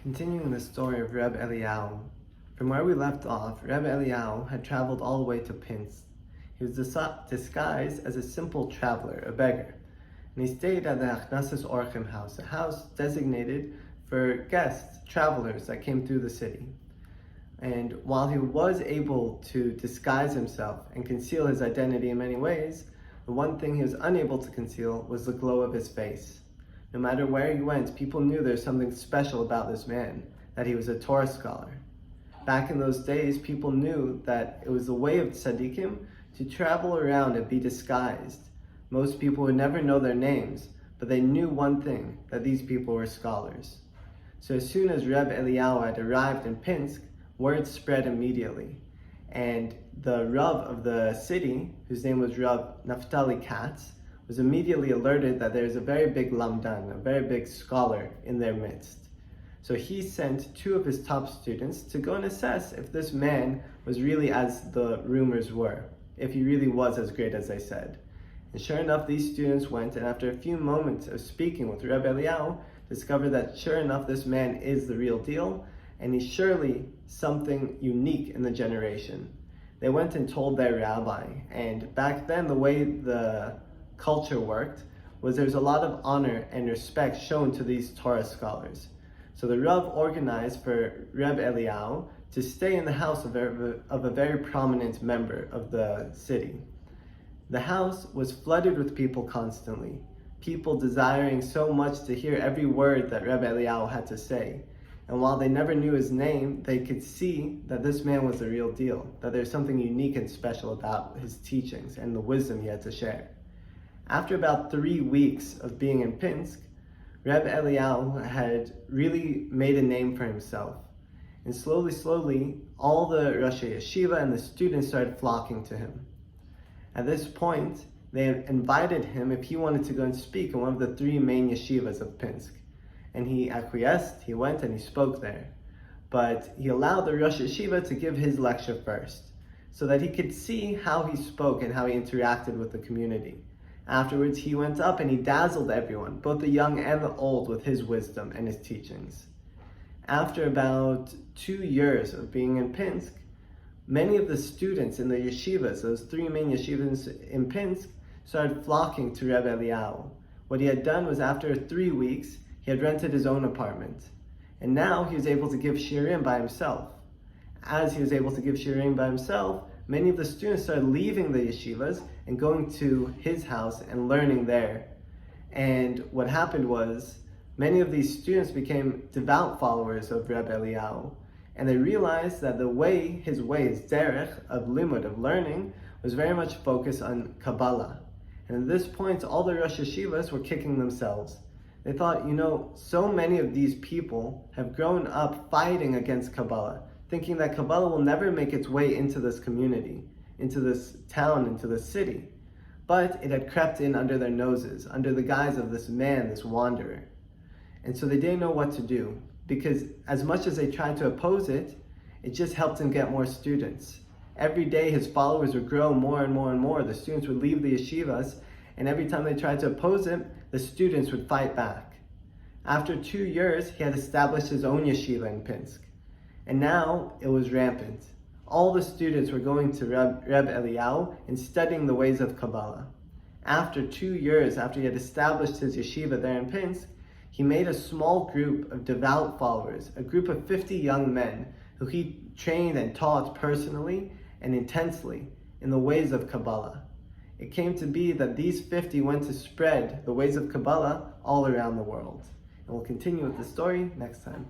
Continuing the story of Reb Eliyahu, from where we left off, Reb Eliyahu had traveled all the way to Pinsk. He was disguised as a simple traveler, a beggar, and he stayed at the Achnasas Orchim house, a house designated for guests, travelers that came through the city. And while he was able to disguise himself and conceal his identity in many ways, the one thing he was unable to conceal was the glow of his face. No matter where he went, people knew there was something special about this man, that he was a Torah scholar. Back in those days, people knew that it was the way of tzaddikim to travel around and be disguised. Most people would never know their names, but they knew one thing, that these people were scholars. So as soon as Reb Eliyahu had arrived in Pinsk, word spread immediately. And the Rav of the city, whose name was Rav Naftali Katz, was immediately alerted that there's a very big lamdan, a very big scholar in their midst. So he sent two of his top students to go and assess if this man was really as the rumors were, if he really was as great as they said. And sure enough, these students went, and after a few moments of speaking with Reb Eliyahu, discovered that sure enough, this man is the real deal, and he's surely something unique in the generation. They went and told their rabbi, and back then the way the culture worked was there was a lot of honor and respect shown to these Torah scholars. So the Rav organized for Reb Eliyahu to stay in the house of a very prominent member of the city. The house was flooded with people constantly, people desiring so much to hear every word that Reb Eliyahu had to say. And while they never knew his name, they could see that this man was the real deal, that there's something unique and special about his teachings and the wisdom he had to share. After about 3 weeks of being in Pinsk, Reb Eliyahu had really made a name for himself. And slowly, all the Roshei Yeshiva and the students started flocking to him. At this point, they invited him if he wanted to go and speak in one of the 3 main yeshivas of Pinsk. And he acquiesced, he went and he spoke there. But he allowed the Rosh Yeshiva to give his lecture first, so that he could see how he spoke and how he interacted with the community. Afterwards, he went up and he dazzled everyone, both the young and the old, with his wisdom and his teachings. After about 2 years of being in Pinsk, many of the students in the yeshivas, those 3 main yeshivas in Pinsk, started flocking to Reb Eliyahu. What he had done was, after 3 weeks, he had rented his own apartment. And now he was able to give shiurim by himself. As he was able to give shiurim by himself, many of the students started leaving the yeshivas and going to his house and learning there. And what happened was, many of these students became devout followers of Reb Eliyahu, and they realized that his derech of limud, of learning, was very much focused on Kabbalah. And at this point, all the Rosh Yeshivas were kicking themselves. They thought, so many of these people have grown up fighting against Kabbalah, thinking that Kabbalah will never make its way into this community, into this town, into this city. But it had crept in under their noses, under the guise of this man, this wanderer. And so they didn't know what to do, because as much as they tried to oppose it, it just helped him get more students. Every day his followers would grow more and more and more. The students would leave the yeshivas, and every time they tried to oppose it, the students would fight back. After 2 years, he had established his own yeshiva in Pinsk. And now it was rampant. All the students were going to Reb Eliyahu and studying the ways of Kabbalah. After 2 years, after he had established his yeshiva there in Pinsk, he made a small group of devout followers, a group of 50 young men who he trained and taught personally and intensely in the ways of Kabbalah. It came to be that these 50 went to spread the ways of Kabbalah all around the world. And we'll continue with the story next time.